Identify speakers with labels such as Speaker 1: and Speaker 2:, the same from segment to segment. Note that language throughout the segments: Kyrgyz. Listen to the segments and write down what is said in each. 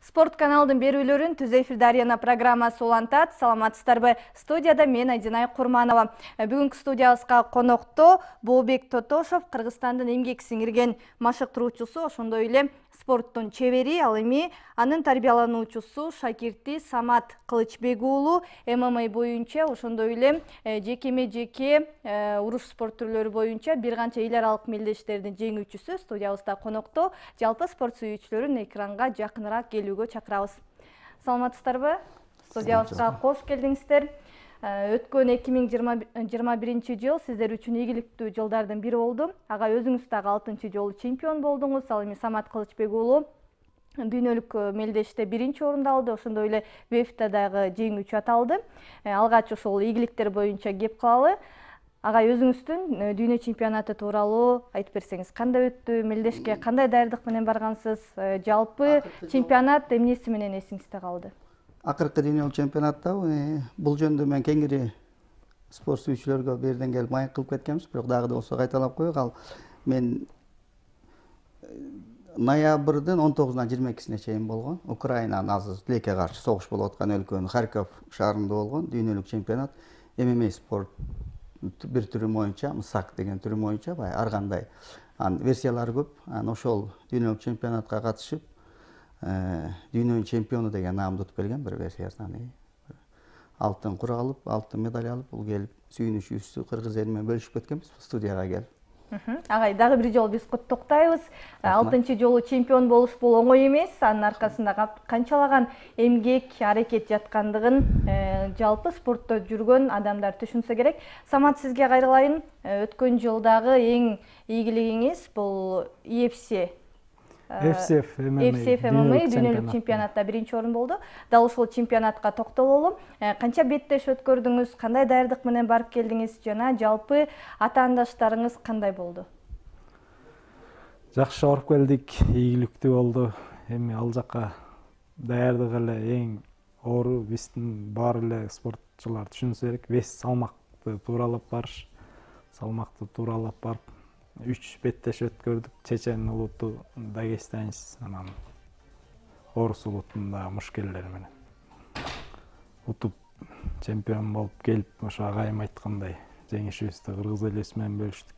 Speaker 1: Спорт каналдын берүүлөрүн Түз эфирде Арена программасы улантат. Саламатсыздарбы? Студияда мен Айдинай Курманова. Бүгүнкү студиябызга конокто Бообек Тотошов, Кыргызстандын эмгек сиңирген машыктыруучусу, ошондой эле спорттун чебери, ал эми анын тарбиялануучусу, шакирти Самат Кылычбек уулу ММА боюнча, ошондой эле жекеме-жеке уруш спорт түрлөрү боюнча бир канча эл аралык мелдештердин жеңүүчүсү студиябызда конокто. Жалпы спорт сүйүүчүлөрүн экранга жакыныраак келүүгө чакырабыз. Саламатсыздарбы? Студиябызга кош келдиңиздер. Өткөн 2021 жыл сиздер үчүн ийгиликтүү жылдардын бири болду. Ага өзүңүз дагы 6-чы жолу чемпион болдуңуз. Ал эми Самат Кылычбек уулу дүйнөлүк мелдеште 1-чи орунду алды. Ошондой эле ВЭФТ дагы жеңүүчү аталды. Алгач ошол ийгиликтер боюнча кеп калалы. Ага өзүңүздүн дүйнө чемпионаты тууралуу айтып берсеңиз, кандай өттү, мелдешке кандай даярдык менен баргансыз, жалпы чемпионат эмнеси менен эсиңизде калды?
Speaker 2: Акыркы дүйнөлүк чемпионатта бул жөнүндө мен кеңири спорт сүйүүчүлөргө берден келип маек кылып кеткенбиз, бирок дагы да болсо кайталап коелу. Ал мен ноябрдын 19-нан 22-сине чейин болгон. Украинанын азыр тилекке каршы согуш болуп аткан өлкөнүн Харьков шаарында болгон дүйнөлүк чемпионат ММА спорт бир түрү боюнча, МСАК деген түрү боюнча, ар кандай версиялары көп. Ошол дүйнөлүк чемпионатка катышып, дүйнөнүн чемпиону деген наамды утуп келген бир версиясынан. Алтын кура алып, алтын медаль алып, бул келип сүйүнүчүбүздү кыргыз эли менен бөлүшүп кеткенбиз студияга келип.
Speaker 1: Агай, дагы бир жолу биз куттуктайбыз. 6-чы жолу чемпион болуш бул оңой эмес. Анын аркасында канчалаган эмгек, аракет жаткандыгын жалпы спортто жүргөн адамдар түшүнсө керек. Самат, сизге кайрылайын. Өткөн жылдагы эң ийгилигиңиз бул FCF MMA дүйнөлүк чемпионатта 1-чи орун болду. Дал ушул чемпионатка токтололу. Канча беттеш өткөрдүңүз, кандай даярдык менен барып келдиңиз жана жалпы атаандаштарыңыз кандай болду?
Speaker 3: Жакшы барып келдик, ийгиликтүү болду. Эми ал жакка даярдык эле эң оору биздин баары эле спортчулар түшүнсө керек. Вес салмакты тууралап барыш, салмакты тууралап барып 3 беттеш өткөрдүк. Чечен улуту Дагестанец, анан Орус улутунун да мушкеллери менен утуп чемпион болуп келип, ошо агайым айткандай жеңишибизди кыргыз элибиз менен бөлүштүк.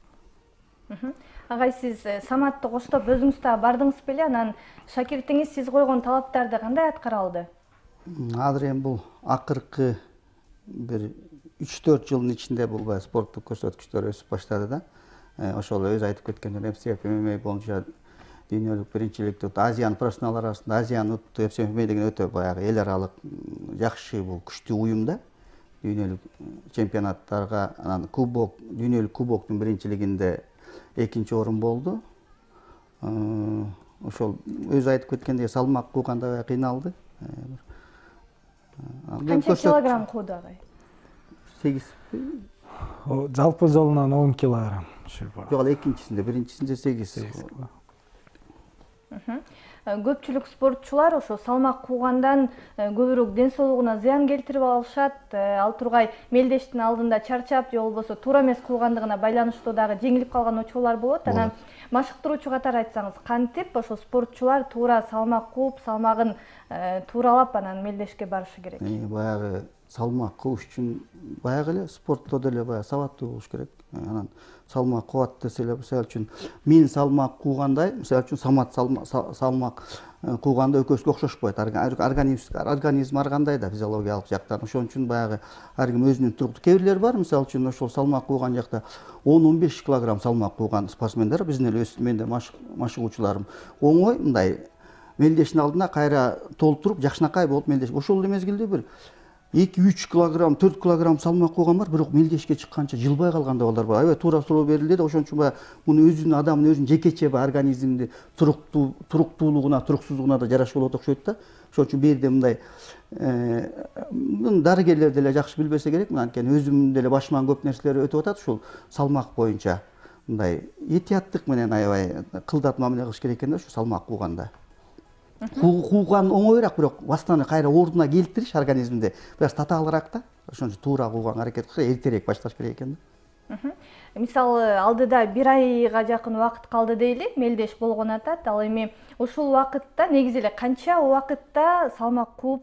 Speaker 1: Агай, сиз Саматты коштоп өзүңүз да бардыңыз беле? Анан шакиртиңиз сиз койгон талаптарды кандай аткара алды?
Speaker 2: Азыр эми бул акыркы бир 3-4 жылдын ичинде бул спорттук көрсөткүчтөр өсүп баштады да. Ошол өзү айтып кеткендей FCF MMA боюнча дүйнөлүк биринчиликти Азиянын профессионалдар арасында Азияны утту. FCF MMA деген өтө баягы эл аралык жакшы, бул күчтүү уюм да. Дүйнөлүк чемпионаттарга, анан кубок, дүйнөлүк кубоктун биринчилигинде 2-чи орун болду. Ошол өзү айтып кеткендей салмак кууганда кыйналды.
Speaker 1: Канча килограмм кууду агай?
Speaker 2: 8.
Speaker 3: Жалпы жолунан 10 килограмм.
Speaker 2: Жок, ал экинчисинде, биринчисинде 8.
Speaker 1: Көпчүлүк спортчулар ошо салмак куугандан көбүрөөк ден соолугуна зыян келтирип алышат. Ал тургай мелдештин алдында чарчап, же болбосо туура эмес куугандыгына байланыштуу дагы жеңилип калган учурлар болот. Анан машыктыруучу катары айтсаңыз, кантип ошо спортчулар туура салмак кууп, салмагын тууралап анан мелдешке барышы керек?
Speaker 2: Баягы салмак кууш үчүн баягы эле спортто деле баягы сабаттуу болуш керек. Анан салмак куат деселе, мисалы үчүн мен салмак куугандай, мисалы үчүн Самат салмак кууганда экөөсүгө окшошпойт. Организм ар кандай да физиологиялык жактан. Ошон үчүн баягы ар ким өзүнүн туруктуу. Кээ бирлер бар, мисалы үчүн ошол салмак кууган жакта 10-15 килограмм салмак кууган спортсмендер, биздин эле мен да машыгуучуларым оңой мындай мелдештин алдына кайра толтуруп, жакшынакай болуп мелдеш. Ошол эле мезгилде бир 2-3 килограмм, 4 килограмм салмак кууган бар, бирок мелдешке чыкканча жылбай калган да балдар бар. Аябай туура суроо берилди да, ошон үчүн муну өзүнүн адамдын өзүнүн жекече организмди туруктуулугуна, туруксуздугуна да жараша болот окшойт да. Ошон үчүн бул жерде мындай дарыгерлер деле жакшы билбесе керек. Анткени өзүм деле башыман көп нерселер өтүп атат ушул салмак боюнча. Мындай этияттык менен аябай кылдат мамиле кылыш керек экен да, ушу салмак кууганда. Кууган оңойраак, бирок бастан кайра ордуна келтириш организмде бираз татаалыраак да. Ошон үчүн туура кууганга аракет кылса эртерээк башташ керек экен да.
Speaker 1: Мисалы алдыда 1 айга жакын убакыт калды дейли, мелдеш болгон атат. Ал эми ушул убакытта негизи эле канча убакытта салмак кууп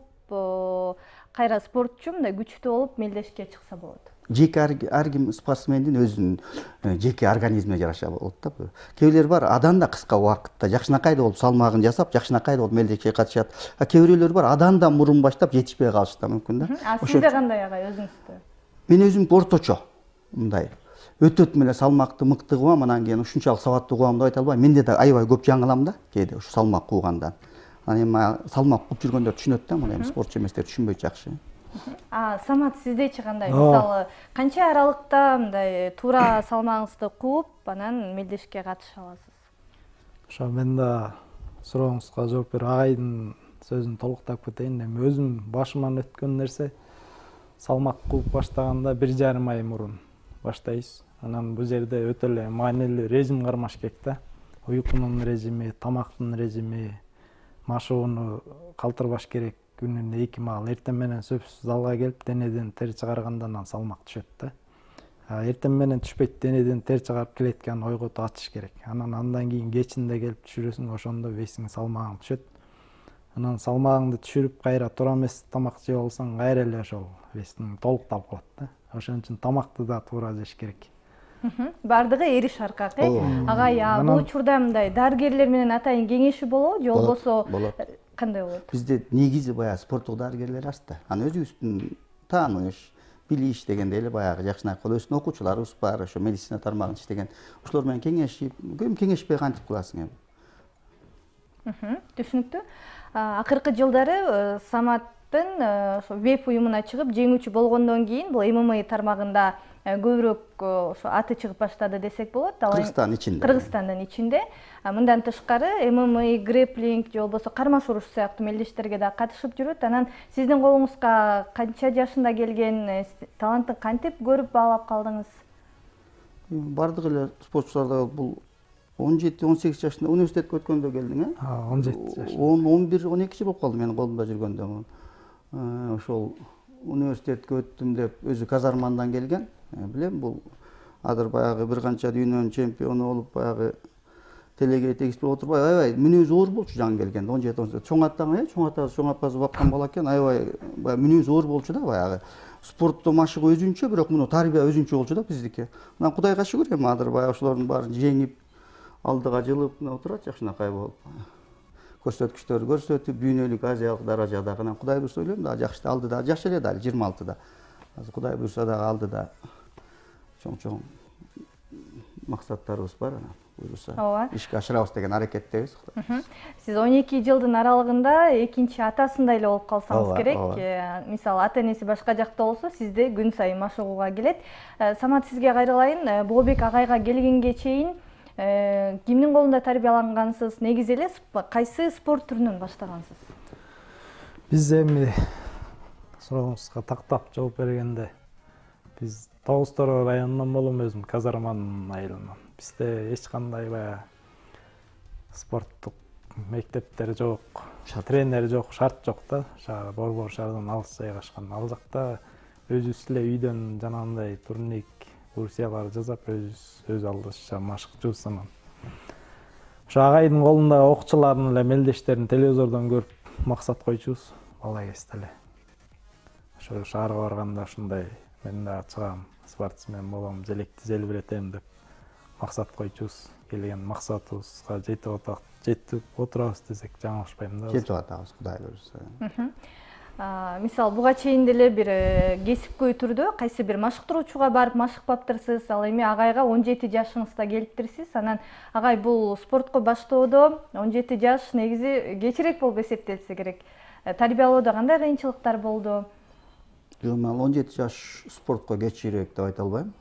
Speaker 1: кайра спортчу мындай күчтүү болуп мелдешке чыкса болот?
Speaker 2: Жеке ар ким спортсмендин өзүнүн жеке организмине жараша болот да. Кээ бирлер бар адан да кыска убакытта жакшынакай болуп салмагын жасап, жакшынакай болуп мелдешке катышат. Кээ бирлер бар адан да мурун баштап жетишпей калышы да мүмкүн да.
Speaker 1: Сизде кандай агай өзүңүздө?
Speaker 2: Мен өзүм орточо мындай өтөт эле салмакты мыкты кубам, анан кийин ушунчалык сабаттуу кубам деп айта албайм. Менде да аябай көп жаңылам да, кээде ушу салмак куугандан. Анан эми салмак кууп жүргөндөр түшүнөт да, мына эми спортчу эместер түшүнбөйт жакшы.
Speaker 1: Самат, сиздечи кандай? Мисалы, канча аралыкта мындай туура салмагыңызды кууп, анан мелдешке катыша аласыз?
Speaker 3: Ошо мен да сурооңузга жооп берип агайдын сөзүн толуктап кетейин. Эми өзүм башыман өткөн нерсе салмак кууп баштаганда 1,5 ай мурун баштайбыз. Анан бул жерде өтө эле маанилүү режим кармаш керек да. Уйкунун режими, тамактын режими, машыгууну калтырбаш керек. Күнүнө 2 маал эртең менен сөзсүз залга келип денеден тер чыгарганда анан салмак түшөт да. Эртең менен түшпөйт, денеден тер чыгарып келеткен ойготу ачыш керек. Андан кийин кечинде келип түшүрөсүң, ошондо весиң салмагың түшөт. Анан салмагыңды түшүрүп кайра туура эмес тамак жеп алсаң, кайра эле ошол весиң толуктап калат да. Ошон үчүн тамакты да туура жеш керек.
Speaker 1: Бардыгы эриш аркак, агай, бул учурда мындай дарыгерлер менен атайын кеңеши болобу, же болбосо кандай болот?
Speaker 2: Бизде негизи баягы спорттук дарыгерлер аз да. Анан өзүбүздүн тааныш, билиш дегенде эле баягы жакшынакай өзүнүн окуучуларыбыз бар, ошо медицина тармагында иштеген. Ошолор менен кеңешип, кеңешпей кантип кыласың эми?
Speaker 1: Түшүнүктүү. Акыркы жылдары Саматтын ошо веб уюмуна чыгып, жеңүүчү болгондон кийин бул ММА тармагында көбүрөөк ошо аты чыгып баштады десек болот.
Speaker 2: Кыргызстан ичинде.
Speaker 1: Кыргызстандын ичинде. Мындан тышкары ММА, грэплинг же болбосо кармаш уруш сыяктуу мелдештерге да катышып жүрөт. Анан сиздин колуңузга канча жашында келген талантты кантип көрүп баалап калдыңыз?
Speaker 2: Бардык эле спортчуларда бул 17-18 жашында университетке өткөндө келдиң,
Speaker 3: 17 жаш.
Speaker 2: 11-12 жыл болуп калды менин колумда жүргөндө. Ошол университетке өттүм деп өзү казармандан келген. Билем, бул азыр баягы бир канча дүйнөнүн чемпиону болуп, баягы телеге тегиспей отурбай, аябай мүнөзү оор болчу жаңы келгенде, 17-18. Чоң атасы, чоң апасы баккан бала экен, аябай мүнөзү оор болчу да баягы. Спортту машыгуу өзүнчө, бирок муну тарбия өзүнчө болчу да биздики. Мына Кудайга шүгүр, эми азыр баягы ошолордун баарын жеңип, алдыга жылып отурат жакшынакай болуп. Көрсөткүчтөрдү көрсөтүп, дүйнөлүк азиялык даражада гана Кудай буйрса ойлойм да жакшы алдыда, жаш эле дали 26-да. Азыр Кудай буйрса дагы алдыда чоң максаттарыбыз бар, анан буйруса ишке ашырабыз деген аракеттебиз.
Speaker 1: Сиз 12 жылдын аралыгында экинчи атасындай эле болуп калсаңыз керек. Мисалы ата-энеси башка жакта болсо, сизде күн сайын машыгууга келет. Самат, сизге кайрылайын. Болбек агайга келгенге чейин кимдин колунда тарбиялангансыз? Негизи эле кайсы спорт түрүнөн баштагансыз?
Speaker 3: Биз эми сурооңузга тактап жооп бергенде, биз Тоғызтoro районунан болом, өзүм Казарманын айылынан. Бизде эч кандай баягы спорттук мектептер жок, тренер жок, шарт жок да. Борбор шаардан алыс жайгашкан. Ал жакта өзүбүз эле үйдөн жанагындай турник, курсиялар жасап, өз алдыбызча машыкчубуз анан. Ошо агайдын колунда окуучулардын эле мелдештерин телевизордон көрүп максат койчубуз бала кезде эле. Ошо шаарга барганда ушундай мен да чыгам, спортсмен болом, желекти желбиретем деп максат койчубуз. Келген максатыбызга жетип отурабыз десек жаңылышпайм да.
Speaker 2: Жетип атабыз, Кудай буйрса.
Speaker 1: Мисалы буга чейин деле бир кесипкөй түрдө кайсы бир машыктыруучуга барып машыкпаптырсыз. Ал эми агайга 17 жашыңызда келиптирсиз. Анан агай бул спортко баштоодо 17 жаш негизи кечирээк болуп эсептелсе керек. Тарбиялоодо кандай кыйынчылыктар болду?
Speaker 2: Жок, мен 17 жаш спортко кечирээк деп айта албайм.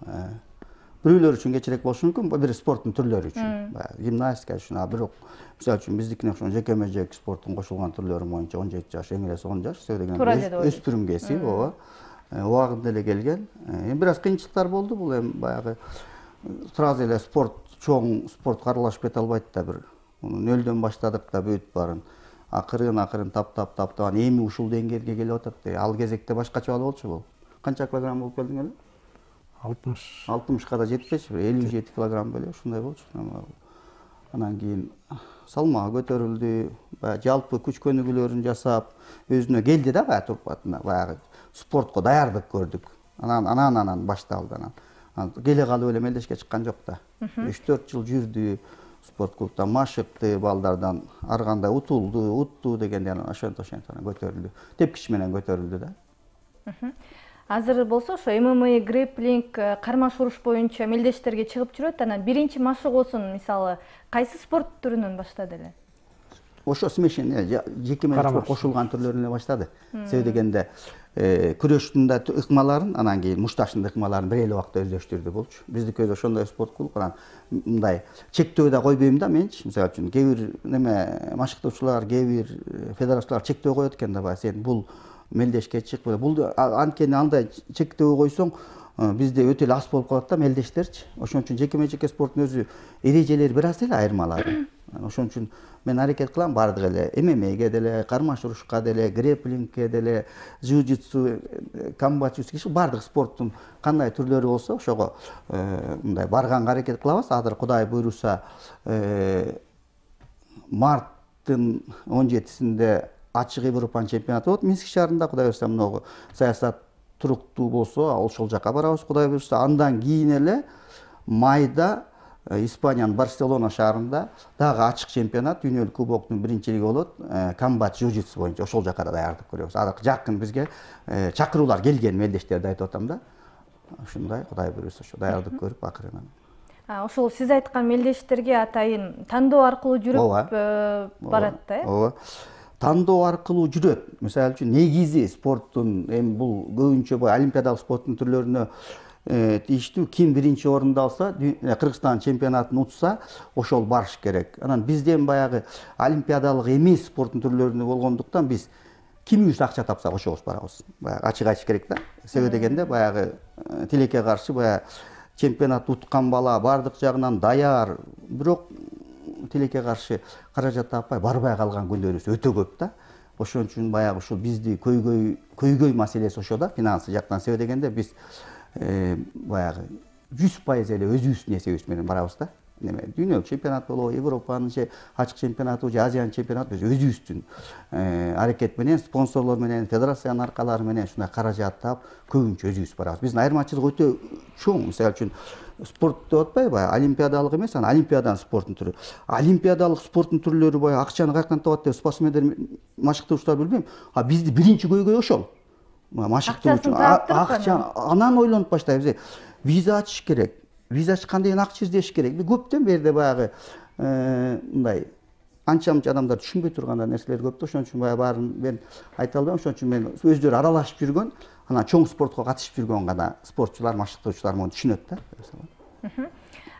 Speaker 2: Бирөөлөр үчүн кечирээк болушу мүмкүн, бир спорттун түрлөрү үчүн. Гимнастика үчүн, бирок мисалы үчүн биздикине окшогон жекеме-жек спорттун кошулган түрлөрү боюнча 17 жаш, эң эле 10 жаш, деген өспүрүм кесип, ооба. Убагында эле келген. Эми бир аз кыйынчылыктар болду, бул эми баягы сразу эле чоң спортко аралашып кете албайт да, бир нөлдөн баштадык да бүт баарын. Акырын таптап, эми ушул деңгээлге келип атат. Ал кезекте башкача болчу бул. Канча килограмм болуп келдиң эле? 60 да жетпеши, 57 килограмм беле ушундай болчу. Анан кийин салмагы көтөрүлдү, баягы жалпы күч көнүгүүлөрүн жасап, өзүнө келди да баягы турпатына, баягы спортко даярдык көрдүк. Анан башталды. Анан келе калып эле мелдешке чыккан жок да. 3-4 жыл жүрдү, спорт клубда машыкты, балдардан ар кандай утту дегенде анан ошентип көтөрүлдү. Тепкич менен көтөрүлдү да.
Speaker 1: Азыр болсо ошо ММА, грэпплинг, кармаш уруш боюнча мелдештерге чыгып жүрөт. Анан биринчи машыгуусун мисалы кайсы спорт түрүнөн баштады эле?
Speaker 2: Ошо смешение, жеке менен кошулган түрлөрүнөн баштады. Себеби дегенде күрөштүн да ыкмаларын, анан кийин мушташтын ыкмаларын бир эле убакта өздөштүрдү болчу. Биздики өзү ошондой спорт клуб, анан мындай чектөө да койбойм да менчи. Мисалы үчүн кээ бир машыктоочулар, кээ бир федерациялар чектөө коет экен да, сен бул мелдешке чык. Бул анткени андай чектөө койсоң, бизде өтө эле аз болуп калат да мелдештерчи. Ошон үчүн жеке спорттун өзү эрежелери бир аз эле айырмалары. Ошон үчүн мен аракет кылам бардык эле ММАге деле, кармаш урушка деле, грэпплингке деле, джиу-джитсу, камбо житсу, бардык спорттун кандай түрлөрү болсо ошого мындай барганга аракет кылабыз. Азыр Кудай буйруса марттын 17-синде ачык Европанын чемпионаты болот Минск шаарында. Кудай буйруса мынагу саясат туруктуу болсо ошол жака барабыз. Кудай буйруса андан кийин эле майда Испаниянын Барселона шаарында дагы ачык чемпионат, дүйнөлүк кубоктун биринчилиги болот. Камбо житсу боюнча ошол жака да даярдык көрөбүз. Азыр жакын бизге чакыруулар келген, мелдештерди айтып атам да. Ушундай Кудай буйруса ошо даярдык көрүп акырынан.
Speaker 1: Ошол сиз айткан мелдештерге атайын тандоо аркылуу жүрүп барат да, э?
Speaker 2: Ооба. Тандоо аркылуу жүрөт. Мисалы үчүн негизи спорттун эми бул көбүнчө олимпиадалык спорттун түрлөрүнө тийиштүү, ким биринчи орунду алса, Кыргызстан чемпионатын утса, ошол барыш керек. Анан бизден баягы олимпиадалык эмес спорттун түрлөрүнө болгондуктан биз кимибиз акча тапсак ошобуз барабыз. Баягы ачык айтыш керек да. Себеби дегенде баягы тилекке каршы баягы чемпионат уткан бала бардык жагынан даяр, бирок тилекке каршы каражат таппай барбай калган күндөрүбүз өтө көп да. Ошон үчүн баягы ушул бизди көйгөй маселеси ошо да, финансы жактан. Себеби дегенде биз баягы 100% эле өзүбүздүн эсебибиз менен барабыз да. Дүйнөлүк чемпионат болобу, Европанын ачык чемпионаты, Азиянын чемпионаты биз өзүбүздүн аракет менен, спонсорлор менен, федерациянын аркалары менен ушундай каражат таап, көбүнчө өзүбүз барабыз. Биздин айырмачылык өтө чоң. Мисалы үчүн спорт деп атпайбы, баягы олимпиадалык эмес, анан олимпиаданын спорттун түрү. Олимпиадалык спорттун түрлөрү баягы акчаны каяктан табат деп спортсмендер, машыктоочулар билбейм. Бизди биринчи көйгөй ошол. Машыктоочу акча анан ойлонуп баштайбыз. Виза ачыш керек. Виза ачкандан кийин акча издеш керек. Көптөн берде баягы мындай анча-мынча адамдар түшүнбөй турган нерселер көп да. Ошон үчүн баягы баарын мен айта албайм. Ошон үчүн мен өздөрү аралашып жүргөн, анан чоң спортко катышып жүргөн гана спортчулар, машыктоочулар муну түшүнөт да.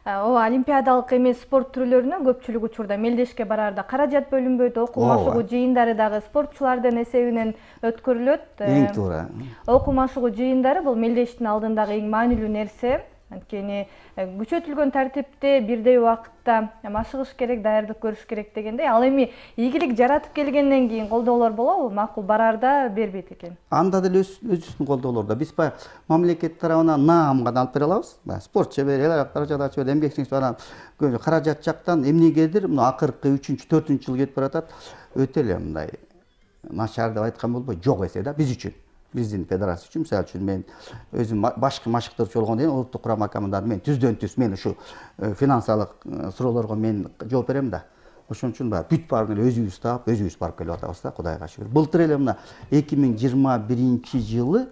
Speaker 1: Ооба, олимпиадалык эмес спорт түрлөрүнө көпчүлүк учурда мелдешке барарда каражат бөлүнбөйт, окуу машыгуу жыйындары дагы спортчулардын эсебинен өткөрүлөт.
Speaker 2: Эң туура.
Speaker 1: Окуу машыгуу жыйындары бул мелдештин алдындагы эң маанилүү нерсе. Анткени күчөтүлгөн тартипте бирдей убакытта машыгыш керек, даярдык көрүш керек дегендей. Ал эми ийгилик жаратып келгенден кийин колдоолор болобу? Макул барарда бербейт экен.
Speaker 2: Анда деле өзүбүздүн колдоолордо. Биз баягы мамлекет тарабынан наам гана алып бере алабыз. Спортчу берели, каражат ачып берели, эмгекчиlik анан каражат жактан эмнегедир акыркы 3-4 жыл кетип баратат. Өтө эле мындай начар деп айткан болбойт, жок эсе да биз үчүн. Биздин федерация үчүн, мисалы үчүн мен өзүм башкы машыктоочу болгондон кийин улуттук курама командада мен түздөн-түз мен ушу финансылык суроолорго мен жооп берем да. Ошон үчүн бүт баарын эле өзүбүз таап, өзүбүз барып келип атабыз да, Кудайга шүгүр. Былтыр эле мына 2021-жылы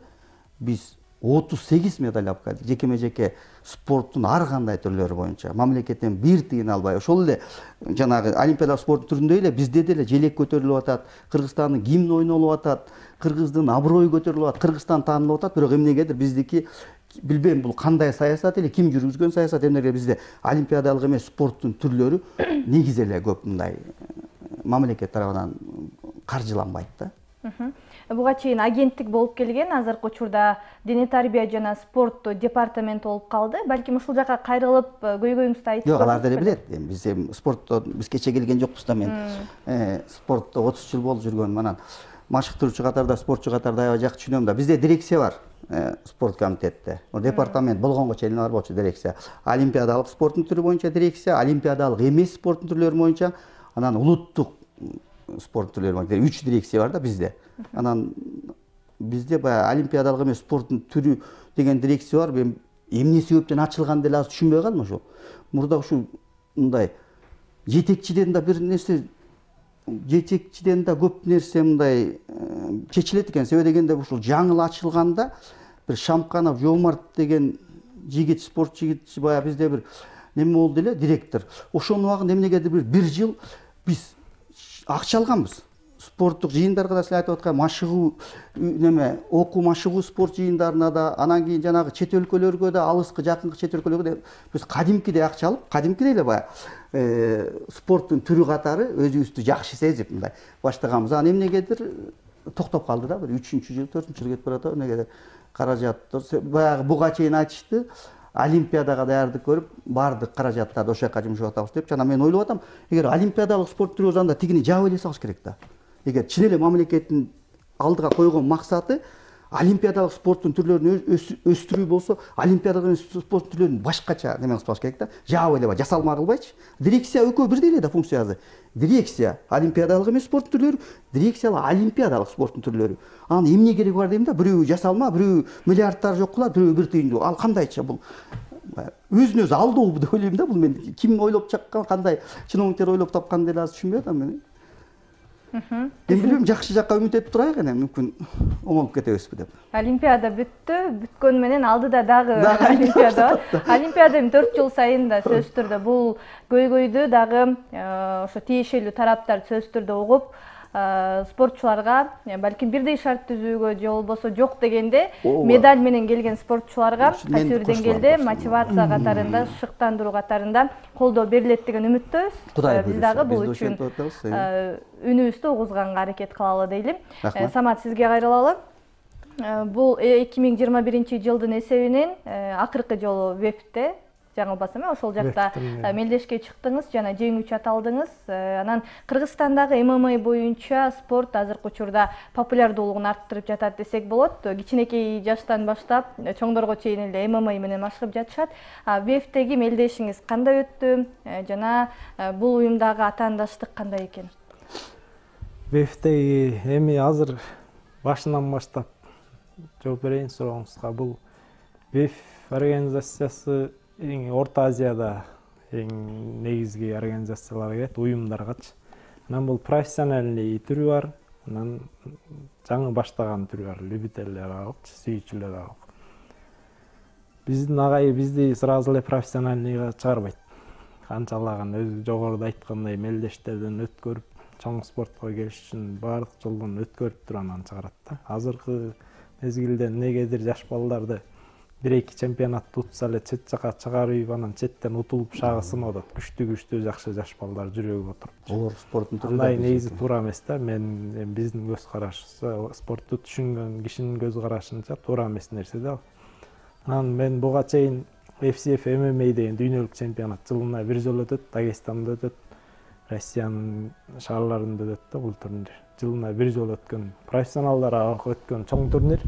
Speaker 2: биз 38 медаль алып келдик. Жекеме-жеке спорттун ар кандай түрлөрү боюнча. Мамлекеттен бир тыйын албай. Ошол эле жанагы олимпиадалык спорттун түрүндөй эле бизде деле желек көтөрүлүп атат, Кыргызстандын гимни ойнолуп атат, Кыргыздын аброю көтөрүлүп атат, Кыргызстан таанылып атат. Бирок эмнегедир биздики билбейм бул кандай саясат эле, ким жүргүзгөн саясат, эмнеге бизде олимпиадалык эмес спорттун түрлөрү негизи эле көп мындай мамлекет тарабынан каржыланбайт да.
Speaker 1: Буга чейин агенттик болуп келген, азыркы учурда дене тарбия жана спорт департаменти болуп калды. Балким ушул жака кайрылып көйгөйүңүздү айтып
Speaker 2: Жок, алар деле билет. Биз спортто биз кече келген жокпуз да, мен спортто 30 жыл болуп жүргөнмүн. Анан машыктыруучу катарда, спортчу катарда аябай жакшы түшүнөм да. Бизде дирекция бар. Спорт комитетте. Департамент болгонго чейин бар болчу дирекция. Олимпиадалык спорттун түрү боюнча дирекция, олимпиадалык эмес спорттун түрлөрү боюнча, анан улуттук спорт түрлөрү боюнча 3 дирекция бар да бизде. Анан бизде баягы олимпиадалык эмес спорттун түрү деген дирекция бар. Мен эмне себептен ачылган деле азыр түшүнбөй калдым ошо. Мурда ушул мындай жетекчиден да бир нерсе, жетекчиден да көп нерсе мындай чечилет экен. Себеби дегенде ушул жаңы ачылганда бир Шамканов Жомарт деген жигит, спорт жигит баягы бизде бир неме болду эле, директор. Ошонун убагында эмнегедир бир жыл биз акча алганбыз. Спорттук жыйындарга да силер айтып аткан машыгуу неме, окуу машыгуу спорт жыйындарына да, анан кийин жанагы чет өлкөлөргө да, алыскы жакынкы чет өлкөлөргө да биз кадимкидей акча алып, кадимкидей эле баягы спорттун түрү катары өзүбүздү жакшы сезип мындай баштаганбыз. Анан эмнегедир токтоп калды да, бир 3-жыл, 4-жыл кетип баратат, эмнегедир каражаттар баягы буга чейин айтышты. Олимпиадага даярдык көрүп, бардык каражаттарды ошол жака жумшап атабыз деп. Жана мен ойлоп атам, эгер олимпиадалык спорт түрү болсо анда тигини жаап эле салыш керек да. Эгер чын эле мамлекеттин алдыга койгон максаты олимпиадалык спорттун түрлөрүн өстүрүү болсо, олимпиадалык эмес спорт түрлөрүн башкача неме кылыш керек да. Жаап эле жасалма кылбайчы. Дирекция экөө бирдей эле да функциясы. Дирекция олимпиадалык эмес спорт түрлөрү, дирекция олимпиадалык спорттун түрлөрү. Анан эмне керек бар дейм да, бирөө жасалма, бирөө миллиардтар жок кылат, бирөө бир тыйын. Ал кандайча бул? Өзүн өзү алдоо деп ойлойм да, бул мен ким ойлоп чыккан, кандай чиновниктер ойлоп тапкан деле азыр түшүнбөй атам мен. Мен билбейм, жакшы жакка үмүт этип турайык эне, мүмкүн оңолуп кетебизби деп.
Speaker 1: Олимпиада бүттү, бүткөн менен алдыда дагы олимпиада бар. Олимпиада 4 жыл сайын да сөзсүз түрдө бул көйгөйдү дагы ошо тиешелүү тараптар сөзсүз түрдө угуп, спортчуларга балким бирдей шарт түзүүгө же болбосо жок дегенде медаль менен келген спортчуларга кайсыбир деңгээлде мотивация катарында, шыктандыруу катарында колдоо берилет деген үмүттөбүз. Биз дагы бул үчүн үнүбүздү угузганга аракет кылалы дейли. Самат, сизге кайрылалы. Бул 2021 жылдын эсебинен акыркы жолу вебте жаңылбасам, ошол жакта мелдешке чыктыңыз жана жеңүүчү аталдыңыз. Анан Кыргызстандагы ММА боюнча спорт азыркы учурда популярдуулугун арттырып жатат десек болот. Кичинекей жаштан баштап чоңдорго чейин эле ММА менен машыгып жатышат. ВФТги мелдешиңиз кандай өттү жана бул уюмдагы атаандаштык кандай экен?
Speaker 3: ВФТги эми азыр башынан баштап жооп берейин сурооңузга. Бул ВФ организациясы Орта Азияда эң негизги организацияларга кирет, уюмдаргачы. Анан бул профессиональный түрү бар, анан жаңы баштаган түрү бар, любительдер бар, сүйүүчүлөр бар. Биздин агай бизди сразу эле профессиональныйга чыгарбайт. Канчалаган өзү жогоруда айткандай мелдештерден өткөрүп, чоң спортко келиш үчүн баардык жолдон өткөрүп туруп анан чыгарат да. Азыркы мезгилде негедир жаш балдарды 1-2 чемпионатты утса эле чет жака чыгарып, анан четтен утулуп шагысым атат. Күчтүү жакшы жаш балдар жүрөгү отуруп.
Speaker 2: Олар спорттун түрү
Speaker 3: да негизи туура эмес да. Мен биздин көз караш, спортту түшүнгөн кишинин көз карашынча туура эмес нерсе да. Анан мен буга чейин FCF MMA деген дүйнөлүк чемпионат жылына бир жолу өтөт, Дагестанда өтөт, Россиянын шаарларында өтөт да бул турнир. Жылына бир жолу өткөн, профессионалдар өткөн чоң турнир.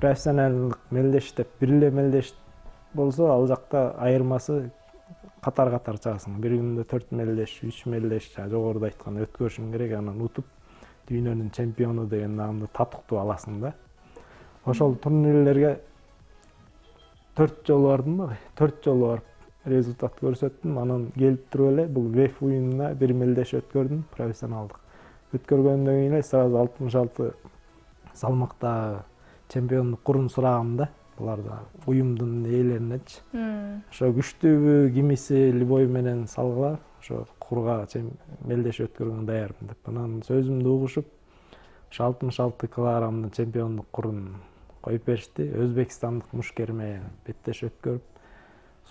Speaker 3: Профессионалдык мелдеш деп бир эле мелдеш болсо, ал жакта айырмасы катар-катар чыгасың. Бир күндө 4 мелдеш, 3 мелдеш, жогоруда айткан өткөрүшүң керек, анан утуп дүйнөнүн чемпиону деген наамды татыктуу аласың да. Ошол турнирлерге 4 жолу бардым, 4 жолу барып результат көрсөттүм. Анан келип туруп эле бул ВФ уюмуна бир мелдеш өткөрдүм, профессионалдык. Өткөргөндөн кийин эле сразу 66 салмакта чемпиондук курун сурагам да. Булар да уюмдун ээлеринечи. Ошо күчтүүбү, кимиси любой менен салгыла, ошо курга мелдеш өткөргөнгө даярмын деп. Анан сөзүмдү угушуп, ошо 66 килограммдын чемпиондук курун коюп беришти. Өзбекстандык мушкерме беттеш өткөрүп,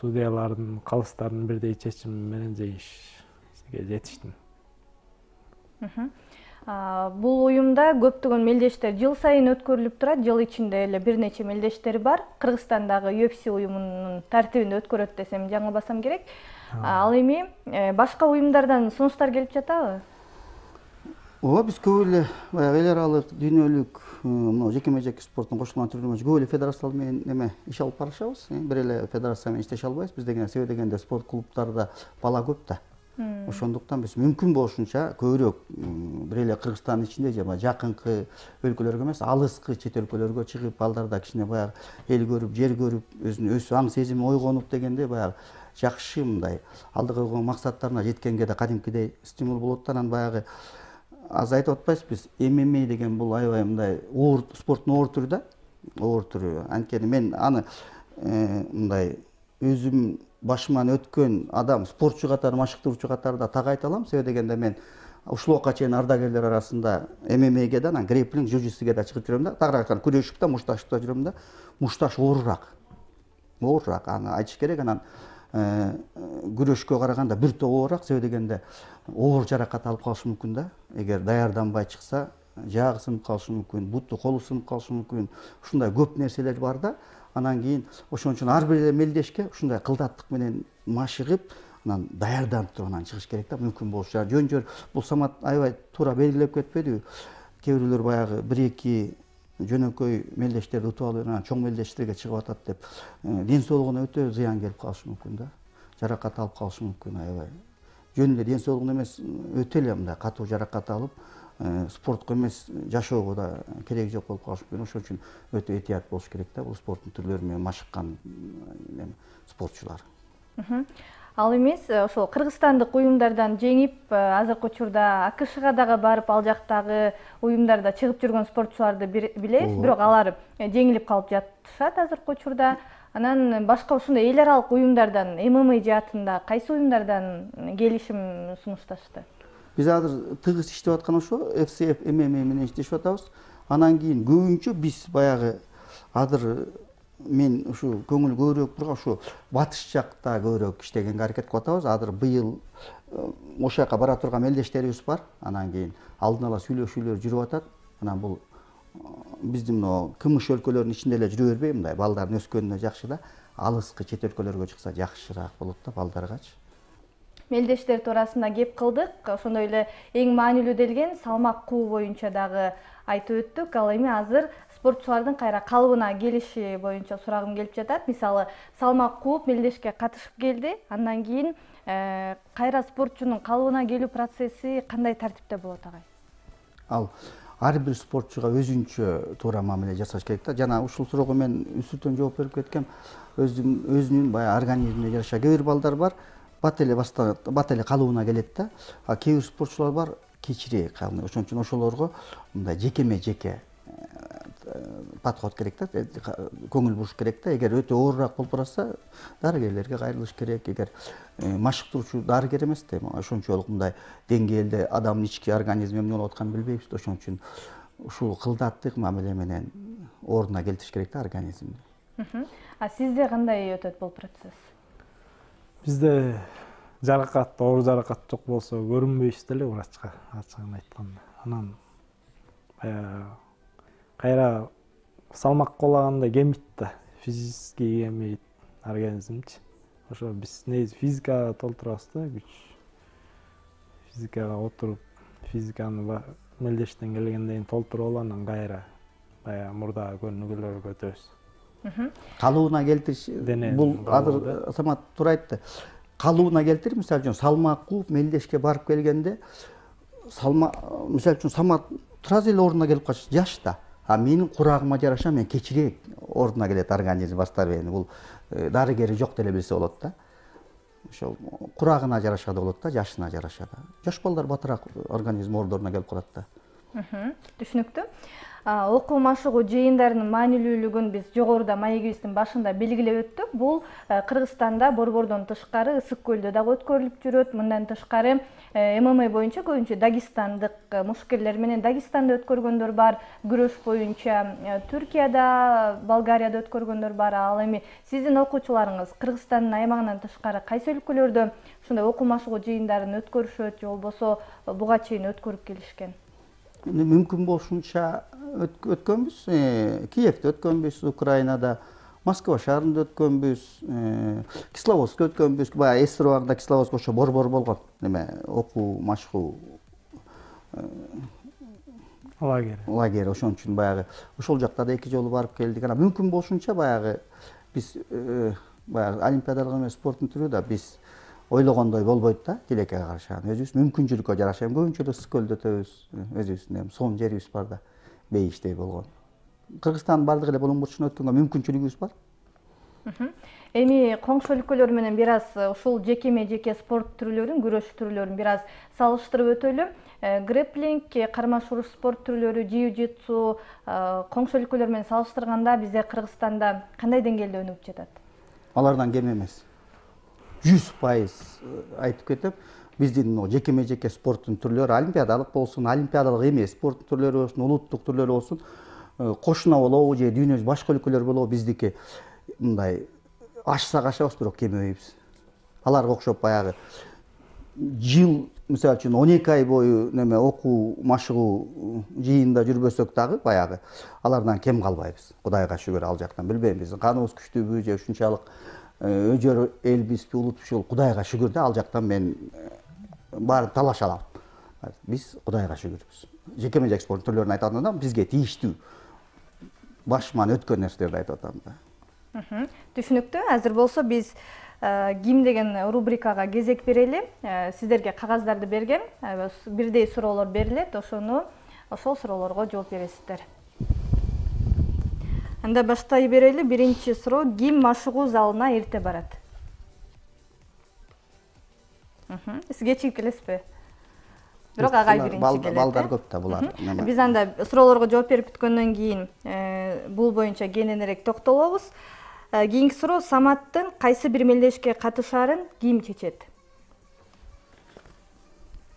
Speaker 3: судьялардын калыстарын бирдей чечими менен жеңишке жетиштим.
Speaker 1: Бул уюмда көптөгөн мелдештер жыл сайын өткөрүлүп турат. Жыл ичинде эле бир нече мелдештер бар. Кыргызстандагы UFC уюмунун тартибинде өткөрөт десем жаңылбасам керек. Ал эми башка уюмдардан сунуштар келип жатабы?
Speaker 2: ооба биз көп эле баягы эл аралык дүйнөлүк мына жекеме жеке спорттун кошулган түрлөрү боюнча көп эле федерациялар менен эме иш алып барышабыз. Бир эле федерация менен иштеше албайбыз. Биз деген себеби дегенде спорт клубтарда бала көп да. Ошондуктан биз мүмкүн болушунча көбүрөөк бир эле Кыргызстандын ичинде же жакынкы өлкөлөргө эмес, алыскы чет өлкөлөргө чыгып, балдарда кичине баягы эл көрүп, жер көрүп, өзүнүн өз аң сезими ойгонуп дегенде баягы жакшы мындай алдыга койгон максаттарына жеткенге да кадимкидей стимул болот да. Анан баягы аз айтып атпайбызбы биз, ММА деген бул аябай мындай оор спорттун оор түрү да. Оор түрү. Анткени мен аны мындай өзүм башыман өткөн адам, спортчу катары, машыктыруучу катары да так айта алам. Себеби дегенде мен ушул убакка чейин ардагерлер арасында ММАге да, анан грэпплинг, жужитсуге да чыгып жүрөм да. Тагыраак айтканда күрөшүп да, мушташып да жүрөм да. Мушташ оорураак. Оорураак, аны айтыш керек. Анан күрөшкө караганда бир топ оорураак. Себеби дегенде оор жаракат алып калышы мүмкүн да. Эгер даярданбай чыкса, жаагы сынып калышы мүмкүн, буту, колу сынып калышы мүмкүн. Ушундай көп нерселер бар да. Анан кийин ошон үчүн ар бир эле мелдешке ушундай кылдаттык менен машыгып, анан даярданып туруп анан чыгыш керек да, мүмкүн болушунча. Жөн-жөн бул Самат аябай туура белгилеп кетпедиби? Кээ бирөөлөр баягы 1-2 жөнөкөй мелдештерди утуп алып, анан чоң мелдештерге чыгып атат деп, ден соолугуна өтө зыян келип калышы мүмкүн да. Жаракат алып калышы мүмкүн аябай. Жөн эле ден соолугуна эмес, өтө эле мындай катуу жаракат алып, спортко эмес, жашоого да кереги жок болуп калышы мүмкүн. Ошон үчүн өтө этият болуш керек да, бул спорттун түрлөрү менен машыккан спортчулар.
Speaker 1: Ал эмес, ошол кыргызстандык уюмдардан жеңип, азыркы учурда АКШга дагы барып, ал жактагы уюмдарда чыгып жүргөн спортчуларды билебиз, бирок алар жеңилип калып жатышат азыркы учурда. Анан башка ушундай эл аралык уюмдардан, ММА жаатында кайсы уюмдардан келишим сунушташты?
Speaker 2: Биз азыр тыгыз иштеп аткан ошо FCF MMA менен иштешип атабыз. Анан кийин көбүнчө биз баягы азыр мен ушу көңүл көбүрөөк бурга ушу батыш жакта көбүрөөк иштегенге аракет кылып атабыз. Азыр быйыл ошол жака бара турган мелдештерибиз бар. Анан кийин алдын ала сүйлөшүүлөр жүрүп атат. Анан бул биздин мына КМШ өлкөлөрүнүн ичинде эле жүрө бербей, мындай балдардын өскөнүнө жакшы да, алыскы чет өлкөлөргө чыкса жакшыраак болот да балдаргачы.
Speaker 1: Мелдештер туурасында кеп кылдык. Ошондой эле эң маанилүү делген салмак куу боюнча дагы айтып өттүк. Ал эми азыр спортчулардын кайра калыбына келиши боюнча сурагым келип жатат. Мисалы, салмак кууп мелдешке катышып келди. Андан кийин кайра спортчунун калыбына келүү процесси кандай тартипте болот агай?
Speaker 2: Ал ар бир спортчуга өзүнчө туура мамиле жасаш керек да. Жана ушул суроого мен үстүртөн жооп берип кеткем. Өзүнүн баягы организмине жараша кээ бир балдар бар, бат эле калыбына келет да. А кээ бир спортчулар бар, кечирээк калыбына. Ошон үчүн ошолорго мындай жекеме жеке подход керек да, көңүл буруш керек да. Эгер өтө оорураак болуп баратса, дарыгерлерге кайрылыш керек. Эгер машыктыруучу дарыгер эмес да, ошончолук мындай деңгээлде адамдын ички организми эмне болуп атканын билбейбиз да. Ошон үчүн ушул кылдаттык мамиле менен ордуна келтириш керек да организмди.
Speaker 1: А сизде кандай өтөт бул процесс?
Speaker 3: Бизде жаракат, оор жаракат жок болсо көрүнбөйбүз деле врачка, ачыгын айтканда. Анан кайра салмак куулаганда кемийт да, физически кемийт организмчи. Ошо биз негизи физикага толтурабыз да, күч. Физикага отуруп, физиканы мелдештен келгенден кийин толтуруп алып, анан кайра баягы мурдагы көнүгүүлөргө өтөбүз.
Speaker 2: Калыбына келтириш бул азыр Самат туура айтты. Калыбына келтирип, мисалы үчүн салмак кууп мелдешке барып келгенде мисалы үчүн Самат тура эле ордуна келип калыш, жаш да. А менин курагыма жараша мен кечирээк ордуна келет организм бастар бул дарыгери жок деле билсе болот да. Ошол курагына жараша да болот да, жашына жараша да. Жаш балдар батыраак организм ордуна келип калат да.
Speaker 1: Түшүнүктүү. Окуу машыгуу жыйындарынын маанилүүлүгүн биз жогоруда маегибиздин башында белгилеп өттүк. Бул Кыргызстанда борбордон тышкары Ысык көлдө дагы өткөрүлүп жүрөт. Мындан тышкары ММА боюнча көбүнчө дагестандык мушкерлер менен Дагестанда өткөргөндөр бар. Күрөш боюнча Түркияда, Болгарияда өткөргөндөр бар. Ал эми сиздин окуучуларыңыз Кыргызстандын аймагынан тышкары кайсы өлкөлөрдө ушундай окуу машыгуу жыйындарын өткөрүшөт же болбосо буга чейин өткөрүп келишкен?
Speaker 2: Мүмкүн болушунча өткөнбүз. Киевде өткөнбүз, Украинада, Москва шаарында өткөнбүз, Кисловодскта өткөнбүз. Баягы СССР убагында Кисловодск ошо борбор болгон. Неме окуу машыгуу лагерь, ошон үчүн баягы ошол жакта да 2 жолу барып келдик. Анан мүмкүн болушунча баягы биз баягы олимпиадалык эмес спорттун түрү да биз ойлогондой болбойт да тилекке каршы. Өзүбүз мүмкүнчүлүккө жараша көбүнчө эле көлдө өтөбүз. Өзүбүздүн сонун жерибиз бар да, бейиштей болгон. Кыргызстандын бардык эле боломбурчуна өткөнгө мүмкүнчүлүгүбүз бар.
Speaker 1: Эми коңшу өлкөлөр менен бир аз ушул жеке спорт түрлөрүн, күрөш түрлөрүн бир аз салыштырып өтөлү. Грэпплинг, кармаш уруш спорт түрлөрү, jiu-jitsu коңшу өлкөлөр менен салыштырганда бизде Кыргызстанда кандай деңгээлде өнүгүп жатат?
Speaker 2: Алардан кем эмес. 100% айтып кетем, биздин жеке спорттун түрлөрү олимпиадалык болсун, олимпиадалык эмес спорттун түрлөрү болсун, улуттук түрлөрү болсун, кошуна болобу же дүйнөбүз башка өлкөлөр болобу биздики мындай ашсак ашабыз, бирок кемебейбиз. Аларга окшоп баягы жыл, мисалы үчүн 12 ай бою неме окуу, машыгуу жыйында жүрбөсөк дагы баягы алардан кем калбайбыз. Кудайга шүгүр, ал жактан билбейм биздин каныбыз күчтүүбү же ушунчалык өжөр элбизби, улутбузбу, Кудайга шүгүр да, ал жактан мен барып талаша алам. Биз Кудайга шүгүрбүз. Жеке спорт түрлөрүн айтканда бизге тийиштүү башыман өткөн нерселерди айтып атам да.
Speaker 1: Түшүнүктүү. Азыр болсо биз ким деген рубрикага кезек берели. Сиздерге кагаздарды берген, бирдей суроолор берилет, ошол суроолорго жооп бересиздер. Анда баштай берели. Биринчи суроо: ким машыгуу залына эрте барат? Сиз кечип келесизби? Бирок агай биринчи келет.
Speaker 2: Балдар көп да булар.
Speaker 1: Биз анда суроолорго жооп берип бүткөндөн кийин бул боюнча кененирээк токтолобуз. Кийинки суроо: Саматтын кайсы бир мелдешке катышаарын ким чечет?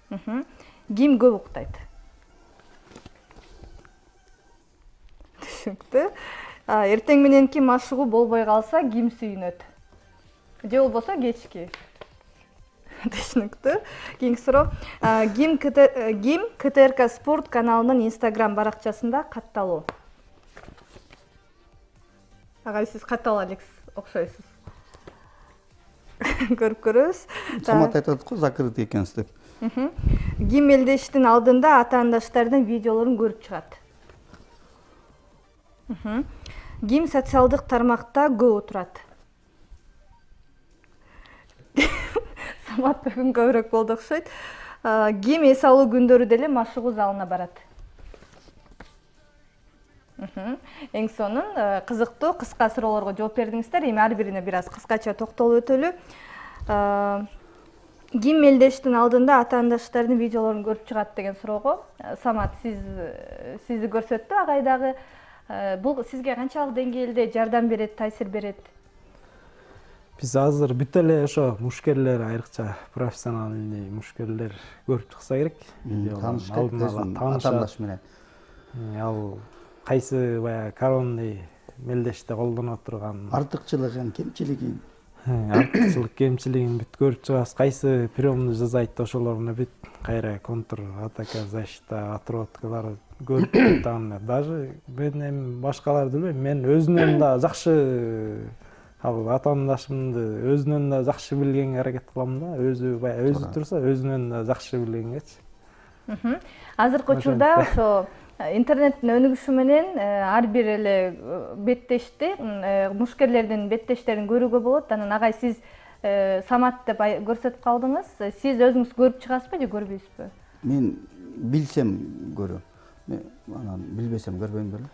Speaker 1: Ким көп уктайт? Түшүнүктүү. Эртең мененки машыгуу болбой калса ким сүйүнөт? Же болбосо кечки? Түшүнүктүү. Кийинки суроо: ким КТРК спорт каналынын Instagram баракчасында катталуу? Агай, сиз каттала элексиз, окшойсуз. Көрүп көрөбүз.
Speaker 2: Самат айтат го, закрытый экенсиз деп.
Speaker 1: Ким мелдештин алдында атаандаштардын видеолорун көрүп чыгат? Ким социалдык тармакта көп отурат? Самат бүгүн көбүрөөк болду окшойт. Ким эс алуу күндөрү деле машыгуу залына барат? Эң сонун кызыктуу кыска суроолорго жооп бердиңиздер. Эми ар бирине бир аз кыскача токтолуп өтөлү. Ким мелдештин алдында атаандаштардын видеолорун көрүп чыгат деген суроого Самат сизди көрсөттү. Агай дагы бул сизге канчалык деңгээлде жардам берет, таасир берет?
Speaker 3: Биз азыр бүт эле ошо мушкерлер, айрыкча профессиональный мушкерлер көрүп чыкса керек.
Speaker 2: Атаандаш менен.
Speaker 3: Ал кайсы баягы коронный мелдеште колдоно турган
Speaker 2: артыкчылыгын, кемчилигин,
Speaker 3: кемчилигин бүт көрүп чыгабыз. Кайсы приемный жасайт, ошолорун бүт кайра контр атака, защита, отработкалар көрүп турган. Даже мен эми башкаларды билбейм. Мен өзүнөн да жакшы ал атаандашымды өзүнөн да жакшы билгенге аракет кылам да. Өзү турса өзүнөн да жакшы билгенге.
Speaker 1: Азыркы учурда ошо интернеттин өнүгүшү менен ар бир эле беттешти, мушкерлердин беттештерин көрүүгө болот. Анан агай, сиз Самат деп көрсөтүп калдыңыз. Сиз өзүңүз көрүп чыгасызбы же көрбөйсүзбү?
Speaker 2: Мен билсем көрөм. Анан билбесем көрбөйм беле.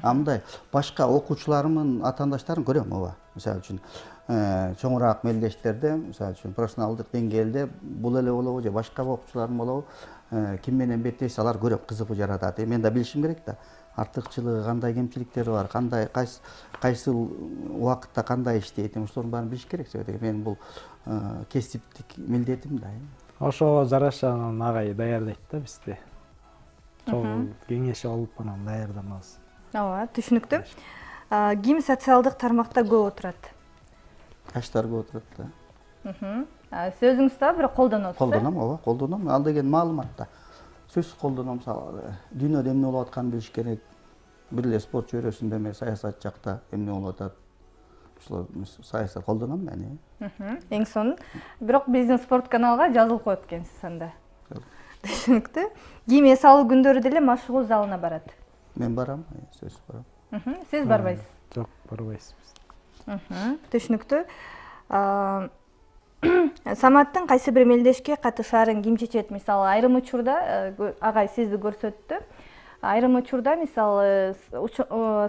Speaker 2: Мындай башка окуучуларымдын атаандаштарын көрөм, ооба. Мисалы үчүн чоңураак мелдештерде, мисалы үчүн профессионалдык деңгээлде бул эле болобу же башка окуучуларым болобу, ким менен беттеш алар көрөм, кызыгуу жаратат. Мен да билишим керек да. Артыкчылыгы кандай, кемчиликтери бар, кандай кайсы убакытта кандай иштейт, ошолордун баарын билиш керек себеби мен бул кесиптик милдетим да.
Speaker 3: Ошого жараша анан агай даярдайт да бизди. Чогуу кеңеши алып анан даярданабыз.
Speaker 1: Ооба, түшүнүктүү. Ким социалдык тармакта көп отурат?
Speaker 2: Жаштар көп отурат да.
Speaker 1: Сиз өзүңүз да бирок колдоносуз?
Speaker 2: Колдоном, ооба, колдоном. Ал деген маалымат да. Сөзсүз колдоном. Дүйнөдө эмне болуп атканын билиш керек. Бир эле спорт чөйрөсүндө эмес, саясат жакта эмне болуп атат. Ошол саясат колдоном мен.
Speaker 1: Эң сонун. Бирок биздин спорт каналга жазылып коет экенсиз анда. Түшүнүктүү. Кийим эс алуу күндөрү деле машыгуу залына барат.
Speaker 2: Мен барам, сөзсүз барам.
Speaker 1: Сиз барбайсыз?
Speaker 3: Жок, барбайсыз.
Speaker 1: Түшүнүктүү. Саматтын кайсы бир мелдешке катышаарын ким чечет? Мисалы, айрым учурда агай сизди көрсөттү. Айрым учурда мисалы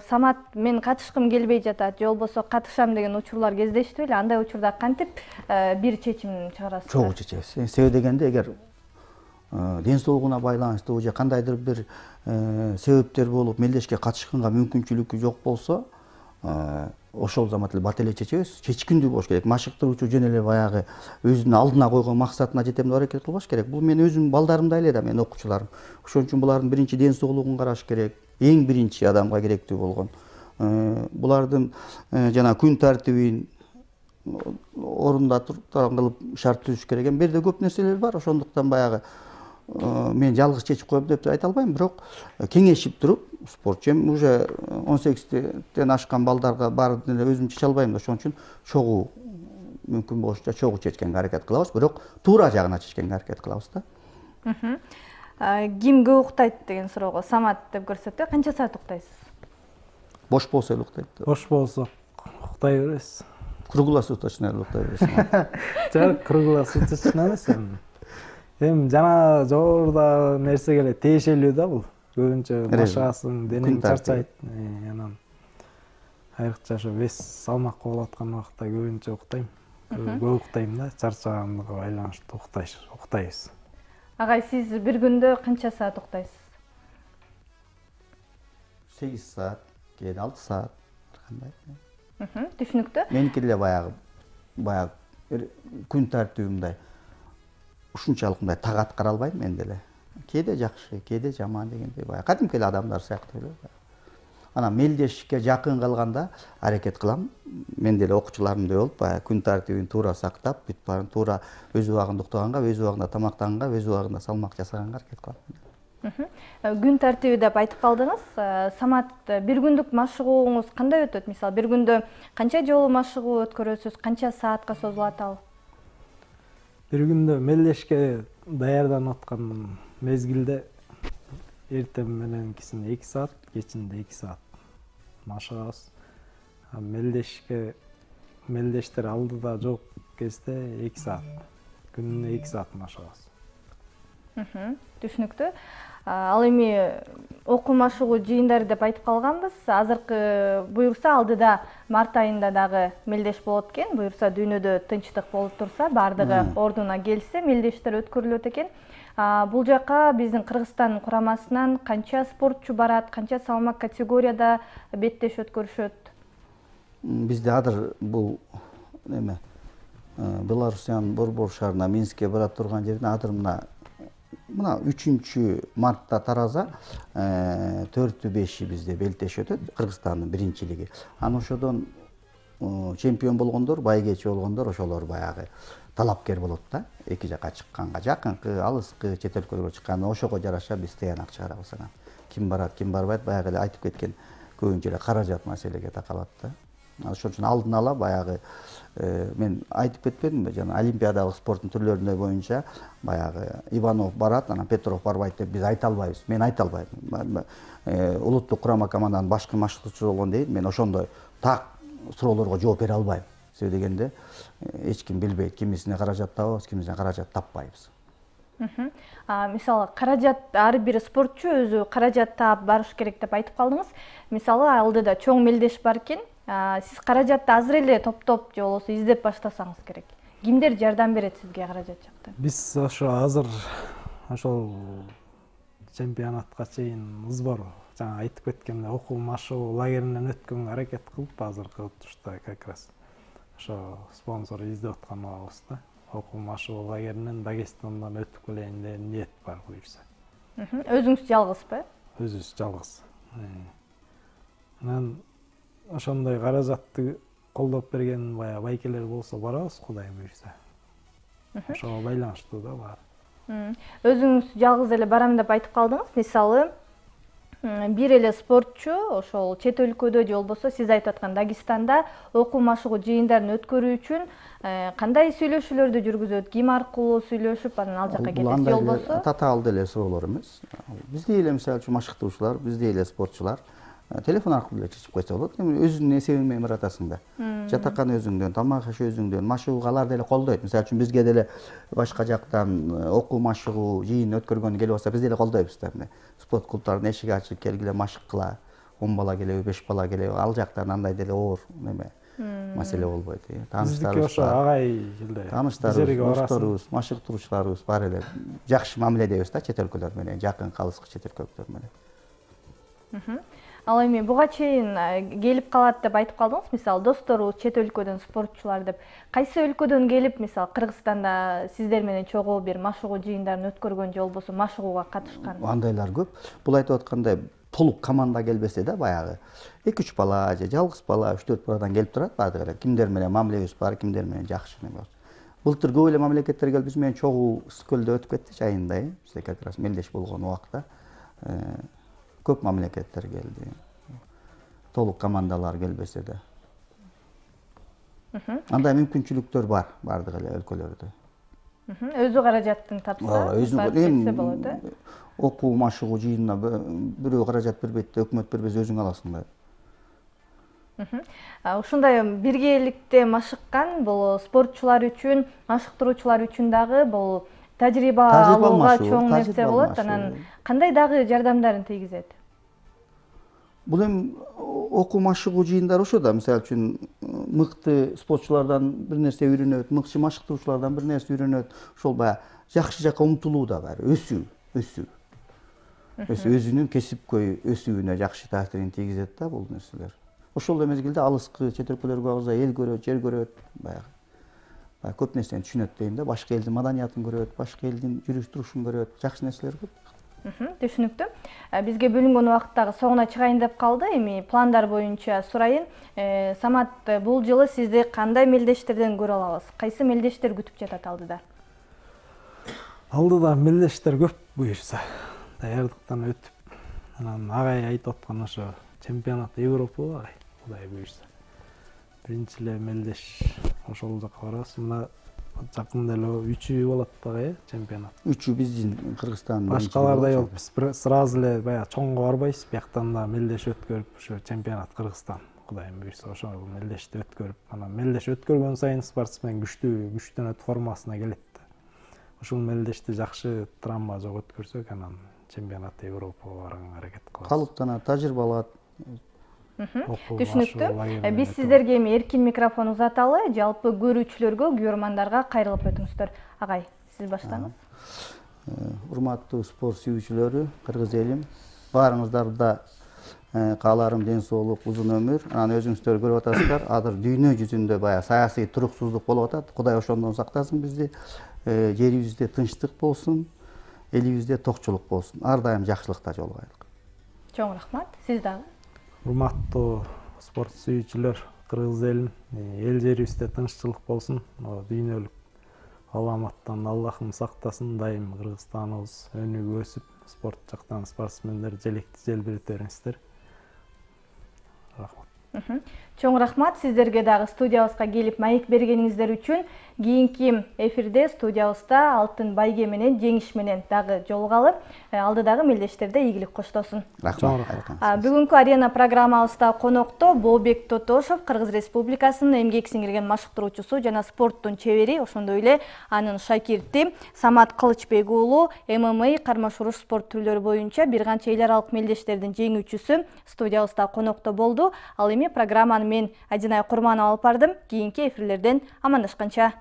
Speaker 1: Самат мен катышкым келбей жатат, же болбосо катышам деген учурлар кездештү эле. Андай учурда кантип бир чечим чыгарасыздар?
Speaker 2: Чогуу чечебиз. Себеби дегенде эгер ден соолугуна байланыштуу же кандайдыр бир себептер болуп мелдешке катышканга мүмкүнчүлүгү жок болсо, ошол замат эле бат эле чечебиз. Чечкиндүү болуш керек. Машыктыруучу жөн эле баягы өзүнүн алдына койгон максатына жетем деп аракет кылбаш керек. Бул мен өзүм балдарымдай эле да, менин окуучуларым. Ошон үчүн булардын биринчи ден соолугун караш керек. Эң биринчи адамга керектүү болгон. Булардын жана күн тартибин орундатып кылып шарт түзүш керек. Бул жерде көп нерселер бар. Ошондуктан баягы мен жалгыз чечип коем деп айта албайм, бирок кеңешип туруп, спортчу уже 18-тен ашкан балдарга баарын эле өзүм чече албайм да. Ошон үчүн чогуу мүмкүн болушунча чогуу чечкенге аракет кылабыз, бирок туура жагына чечкенге аракет кылабыз да.
Speaker 1: Ким көп уктайт деген суроого Самат деп көрсөттү. Канча саат уктайсыз?
Speaker 2: Бош болсо эле уктайт.
Speaker 3: Бош болсо уктай беребиз.
Speaker 2: Круглосуточно эле уктай бересиң.
Speaker 3: Жок, круглосуточно эмес. Эми жана жогоруда нерсеге эле тиешелүү да бул. Көбүнчө машыгасың, денең чарчайт. Анан айрыкча ошо вес салмак болуп аткан убакта көбүнчө уктайм. Көп уктайм да, чарчаганга байланыштуу уктайбыз.
Speaker 1: Агай, сиз бир күндө канча саат уктайсыз?
Speaker 2: 8 саат, кээде 6 саат кандай.
Speaker 1: Түшүнүктүү.
Speaker 2: Меники деле баягы күн тартиби мындай. Ушунчалык мындай так аткара албайм мен деле. Кээде жакшы, кээде жаман дегендей баягы кадимки эле адамдар сыяктуу эле. Анан мелдешке жакын калганда аракет кылам. Мен деле окуучуларымдай болуп, баягы күн тартибин туура сактап, бүт баарын туура өз убагында уктаганга, өз убагында тамактаганга, өз убагында салмак жасаганга аракет кылам.
Speaker 1: Күн тартиби деп айтып калдыңыз. Самат, бир күндүк машыгууңуз кандай өтөт? Мисалы, бир күндө канча жолу машыгуу өткөрөсүз? Канча саатка созулат ал?
Speaker 3: Бир күндө мелдешке даярданып аткан мезгилде эртең мененкисинде 2 саат, кечинде 2 саат машыгабыз. Мелдештер алдыда жок кезде 2 саат. Күнүнө 2 саат машыгабыз.
Speaker 1: Түшүнүктүү. Ал эми окуу машыгуу жыйындары деп айтып калганбыз. Азыркы буюрса алдыда март айында дагы мелдеш болот экен. Буюрса дүйнөдө тынчтык болуп турса, бардыгы ордуна келсе, мелдештер өткөрүлөт экен. Бул жака биздин Кыргызстан курамасынан канча спортчу барат, канча салмак категорияда беттеш өткөрүшөт?
Speaker 2: Бизде азыр бул эме Белоруссиянын борбор шаарына Минскке бара турган жерден азыр мына 3-мартта тараза 4-5 бизде белтеш өтөт, Кыргызстандын биринчилиги. Анан ошодон чемпион болгондор, байгечи болгондор ошолор баягы талапкер болот да. Эки жака чыкканга, жакынкы, алыскы, чет өлкөлөргө чыкканда ошого жараша биз тыянак чыгарабыз. Анан ким барат, ким барбайт, баягы эле айтып кеткен көбүнчө эле каражат маселеге такалат да. Ошон үчүн алдын ала баягы мен айтып кетпедимби, жана олимпиадалык спорттун түрлөрүнө боюнча баягы Иванов барат, анан Петров барбайт деп биз айта албайбыз. Мен айта албайм. Улуттук курама команданын башкы машыктоочусу болгон дейм, мен ошондой так суроолорго жооп бере албайм. Себеби дегенде эч ким билбейт, кимисине каражат табабыз, кимисине каражат таппайбыз.
Speaker 1: Мисалы, каражат ар бир спортчу өзү каражат таап барыш керек деп айтып калдыңыз. Мисалы, алдыда чоң мелдеш бар экен. Сиз каражатты азыр эле топтоп же болбосо издеп баштасаңыз керек. Кимдер жардам берет сизге каражат жактан?
Speaker 3: Биз ошо азыр ошол чемпионатка чейин ызбор жаңа айтып кеткендей окуу машыгуу лагеринен өткөнгө аракет кылып, азыркы утушта как раз ошо спонсор издеп атканыбыз да. Окуу машыгуу лагеринен Дагестандан өтүп келейин деген ниет бар буюрса.
Speaker 1: Өзүңүз жалгызбы?
Speaker 3: Өзүбүз жалгыз. Анан ошондой каражатты колдоп берген баягы байкелер болсо барабыз, Кудай буйрса. Ошого байланыштуу да баары.
Speaker 1: Өзүңүз жалгыз эле барам деп айтып калдыңыз. Мисалы, Бир эле спортчу ошол чет өлкөдө же болбосо сиз айтып аткан Дагестанда окуу машыгуу жыйындарын өткөрүү үчүн кандай сүйлөшүүлөрдү жүргүзөт, ким аркылуу сүйлөшүп анан ал жака кетет же болбосо?
Speaker 2: Татаалдуу эле суроолор эмес. Биздей эле мисалы үчүн машыктоочулар, биздей эле спортчулар телефон аркылуу эле чечип койсо болот. Өзүңдүн эсебиң менен баратасың да. Жатакан өзүңдөн, тамак аш өзүңдөн, машыгууга алар деле колдойт. Мисалы үчүн бизге деле башка жактан окуу машыгуу жыйын өткөргөнү келип атса, биз деле колдойбуз да. Спорт клубдардын эшиги ачык, келгиле машыккыла. 10 бала келеби, 5 бала келеби, ал жактан андай деле оор неме маселе болбойт.
Speaker 3: Тааныштарыбыз агай жылдай.
Speaker 2: Тааныштарыбыз, досторубуз, машыктыруучуларыбыз бар эле. Жакшы мамиледебиз да чет өлкөлөр менен, жакын калыскы чет өлкөлөр менен.
Speaker 1: Ал эми буга чейин келип калат деп айтып калдыңыз, мисалы досторубуз чет өлкөдөн спортчулар деп. Кайсы өлкөдөн келип, мисалы Кыргызстанда сиздер менен чогуу бир машыгуу жыйындарын өткөргөн же болбосо машыгууга катышкан?
Speaker 2: Андайлар көп. Бул айтып аткандай толук команда келбесе да баягы 2-3 бала же жалгыз бала, 3-4 баладан келип турат баардыгы эле. Кимдер менен мамилебиз бар, кимдер менен жакшы неме бар. Былтыр көп эле мамлекеттер келип биз менен чогуу Ысыкөлдө өтүп кетти жайында, бизде как раз мелдеш болгон убакта. Көп мамлекеттер келди. Толук командалар келбесе да. Андай мүмкүнчүлүктөр бар баардык эле өлкөлөрдө.
Speaker 1: Өзү каражатын тапса, келсе болот, э?
Speaker 2: Окуу машыгуу жыйынына бирөө каражат бербейт да, өкмөт бербесе өзүң аласың да.
Speaker 1: Ушундай биргеликте машыккан бул спортчулар үчүн, машыктыруучулар үчүн дагы бул тажрыйба алууга чоң нерсе болот. Анан кандай дагы жардамдарын тийгизет?
Speaker 2: Бул эми окуу машыгуу жыйындары ошо да, мисалы үчүн мыкты спортчулардан бир нерсе үйрөнөт, мыкты машыктыруучулардан бир нерсе үйрөнөт. Ошол баягы жакшы жакка умтулуу да бар, өсүү. Өзүнүн кесипкөй өсүүнө жакшы таасирин тийгизет да бул нерселер. Ошол эле мезгилде алыскы чет өлкөлөргө барса эл көрөт, жер көрөт, баягы көп нерсени түшүнөт дейм да, башка элдин маданиятын көрөт, башка элдин жүрүш турушун көрөт, жакшы нерселер көп.
Speaker 1: Түшүнүктүү. Бизге бөлүнгөн убакыттагы соңуна чыгайын деп калды. Эми пландар боюнча сурайын. Самат, бул жылы сизди кандай мелдештерден көрө алабыз? Кайсы мелдештер күтүп жатат алдыда?
Speaker 3: Алдыда мелдештер көп буюрса. Даярдыктан өтүп, анан агай айтып аткан ошо чемпионат Европа агай, Кудай буюрса. Биринчи эле мелдеш ошол жакка барабыз. Мына жакында эле 3-үй болот дагы, чемпионат.
Speaker 2: 3-үй биздин Кыргызстандын.
Speaker 3: Башкаларда жок, биз сразу эле баягы чоңго барбайбыз, бияктан да мелдеш өткөрүп, ошо чемпионат Кыргызстан, Кудайым буйрса, ошо мелдешти өткөрүп, анан мелдеш өткөргөн сайын спортсмен күчтөнөт, формасына келет. Ушул мелдешти жакшы травма жок өткөрсөк, анан чемпионат Европага барганга аракет кылабыз.
Speaker 2: Калыптанат, тажрыйба алат.
Speaker 1: Түшүнүктүү. Биз сиздерге эми эркин микрофон узаталы, жалпы көрүүчүлөргө, көрөрмандарга кайрылып өтүңүздөр. Агай, сиз баштаңыз.
Speaker 2: Урматтуу спорт сүйүүчүлөрү, кыргыз элим, баарыңыздарда кааларым ден соолук, узун өмүр. Анан өзүңүздөр көрүп атасыздар, азыр дүйнө жүзүндө баягы саясий туруксуздук болуп атат. Кудай ошондон сактасын бизди. Жерибизде тынчтык болсун, элибизде токчулук болсун. Ар дайым жакшылыкта жолугайлык.
Speaker 1: Чоң рахмат. Сиз дагы.
Speaker 3: Урматтуу спорт сүйүүчүлөр, кыргыз элин, эл жерибизде тынччылык болсун. Дүйнөлүк аламаттан Аллахым сактасын, дайым Кыргызстаныбыз өнүгүп өсүп, спорт жактан спортсмендер желекти желбиртериңиздер. Рахмат.
Speaker 1: Чоң рахмат сиздерге дагы студиябызга келип маек бергениңиздер үчүн. Кийинки эфирде студиябызда алтын байге менен, жеңиш менен дагы жолугалы. Алдыдагы мелдештерде ийгилик коштосун.
Speaker 2: Рахмат.
Speaker 1: Бүгүнкү арена программабызда конокто Бообек Тотошов, Кыргыз Республикасынын эмгек сиңирген машыктыруучусу жана спорттун чебери, ошондой эле анын шакирти Самат Кылычбек уулу ММА кармаш уруш спорт түрлөрү боюнча бир канча эл аралык мелдештердин жеңүүчүсү студиябызда конокто болду. Ал эми программаны мен Адинай Курманова алып бардым. Кийинки эфирлерден амандашканча